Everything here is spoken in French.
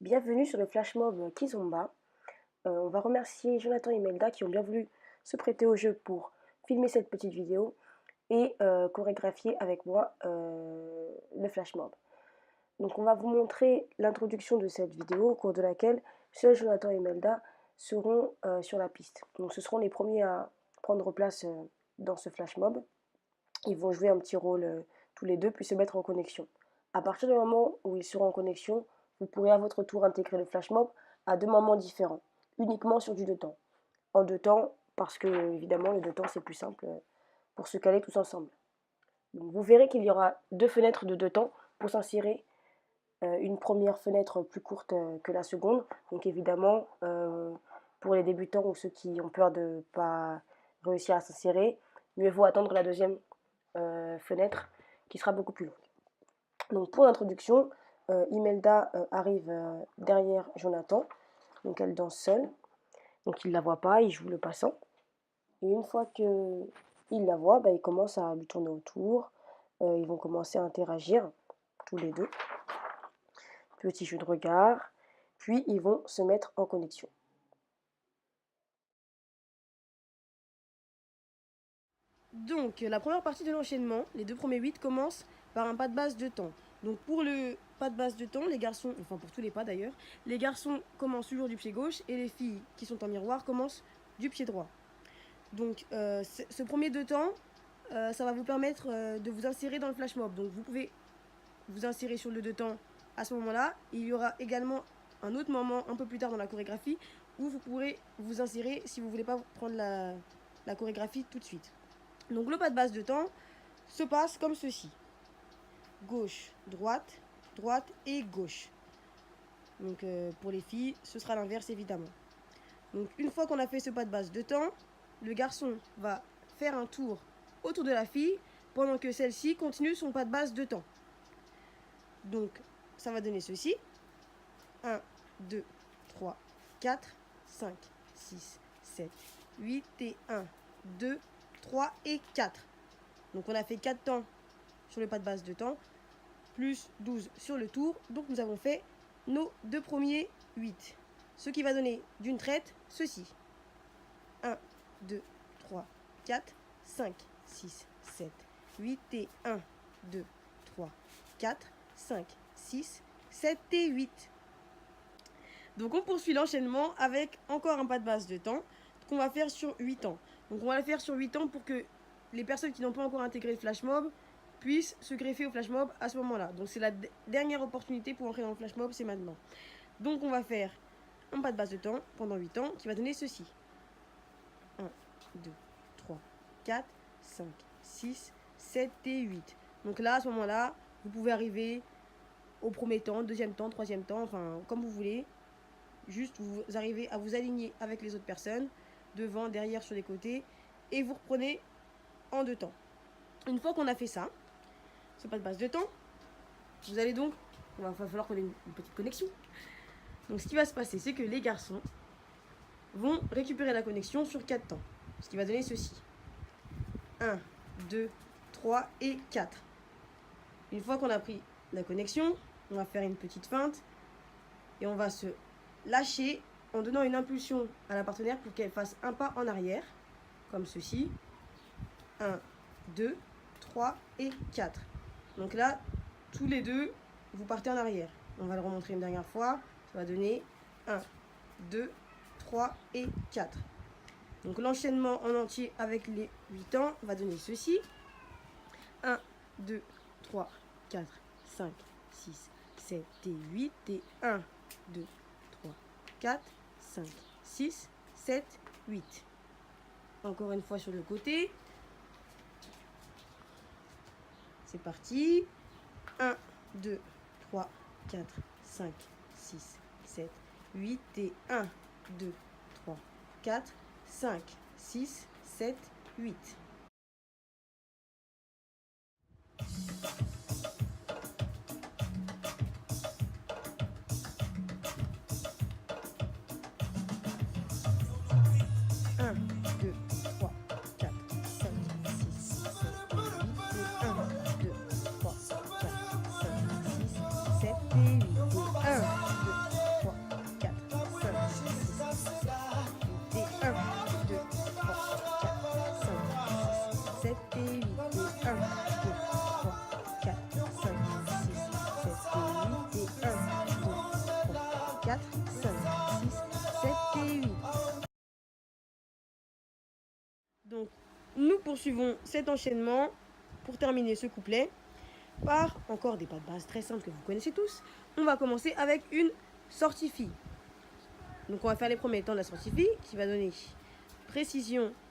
Bienvenue sur le flash mob Kizomba. On va remercier Jonathan et Melda qui ont bien voulu se prêter au jeu pour filmer cette petite vidéo et chorégraphier avec moi le flash mob. Donc on va vous montrer l'introduction de cette vidéo au cours de laquelle seuls Jonathan et Melda seront sur la piste. Donc ce seront les premiers à prendre place dans ce flash mob. Ils vont jouer un petit rôle tous les deux puis se mettre en connexion. À partir du moment où ils seront en connexion, vous pourrez à votre tour intégrer le flash mob à deux moments différents, uniquement sur du 2 temps. En 2 temps, parce que évidemment le 2 temps c'est plus simple pour se caler tous ensemble. Donc, vous verrez qu'il y aura deux fenêtres de 2 temps pour s'insérer. Une première fenêtre plus courte que la seconde. Donc évidemment, pour les débutants ou ceux qui ont peur de ne pas réussir à s'insérer, mieux vaut attendre la deuxième fenêtre qui sera beaucoup plus longue. Donc pour l'introduction, Imelda arrive derrière Jonathan, donc elle danse seule, donc il ne la voit pas, il joue le passant, et une fois qu'il la voit, il commence à lui tourner autour, ils vont commencer à interagir tous les deux, petit jeu de regard, puis ils vont se mettre en connexion. Donc la première partie de l'enchaînement, les deux premiers 8 commencent par un pas de base de temps. Donc pour le pas de base de temps, les garçons, enfin pour tous les pas d'ailleurs, les garçons commencent toujours du pied gauche et les filles qui sont en miroir commencent du pied droit. Donc ce premier 2 temps, ça va vous permettre de vous insérer dans le flash mob. Donc vous pouvez vous insérer sur le 2 temps à ce moment-là. Il y aura également un autre moment un peu plus tard dans la chorégraphie où vous pourrez vous insérer si vous ne voulez pas prendre la chorégraphie tout de suite. Donc le pas de base de temps se passe comme ceci. Gauche, droite, droite et gauche. Donc pour les filles, ce sera l'inverse évidemment. Donc une fois qu'on a fait ce pas de base de temps, le garçon va faire un tour autour de la fille pendant que celle-ci continue son pas de base de temps. Donc ça va donner ceci. 1, 2, 3, 4, 5, 6, 7, 8 et 1, 2, 3 et 4. Donc on a fait 4 temps sur le pas de base de temps, plus 12 sur le tour. Donc nous avons fait nos deux premiers 8. Ce qui va donner d'une traite ceci. 1, 2, 3, 4, 5, 6, 7, 8 et 1, 2, 3, 4, 5, 6, 7 et 8. Donc on poursuit l'enchaînement avec encore un pas de base de temps qu'on va faire sur 8 temps. Donc on va le faire sur 8 temps pour que les personnes qui n'ont pas encore intégré le flash mob puissent se greffer au flash mob à ce moment-là. Donc c'est la dernière opportunité pour entrer dans le flash mob, c'est maintenant. Donc on va faire un pas de base de temps pendant 8 temps qui va donner ceci. 1, 2, 3, 4, 5, 6, 7 et 8. Donc là, à ce moment-là, vous pouvez arriver au premier temps, deuxième temps, troisième temps, enfin comme vous voulez. Juste vous arrivez à vous aligner avec les autres personnes, devant, derrière, sur les côtés, et vous reprenez en 2 temps. Une fois qu'on a fait ça, ce pas de base de temps, vous allez donc, il va falloir qu'on ait une petite connexion. Donc ce qui va se passer, c'est que les garçons vont récupérer la connexion sur 4 temps, ce qui va donner ceci. 1, 2, 3 et 4. Une fois qu'on a pris la connexion, on va faire une petite feinte, et on va se lâcher en donnant une impulsion à la partenaire pour qu'elle fasse un pas en arrière, comme ceci. 1, 2, 3 et 4. Donc là, tous les deux, vous partez en arrière. On va le remontrer une dernière fois. Ça va donner 1, 2, 3 et 4. Donc l'enchaînement en entier avec les 8 temps va donner ceci. 1, 2, 3, 4, 5, 6, 7 et 8 et 1, 2, 3, 4, 5, 6, 7, 8. Encore une fois sur le côté. C'est parti. 1, 2, 3, 4, 5, 6, 7, 8 et 1, 2, 3, 4, 5, 6, 7, 8. poursuivons cet enchaînement pour terminer ce couplet par encore des pas de base très simples que vous connaissez tous. On va commencer avec une sortie-fi. Donc on va faire les premiers temps de la sortie-fi qui va donner précision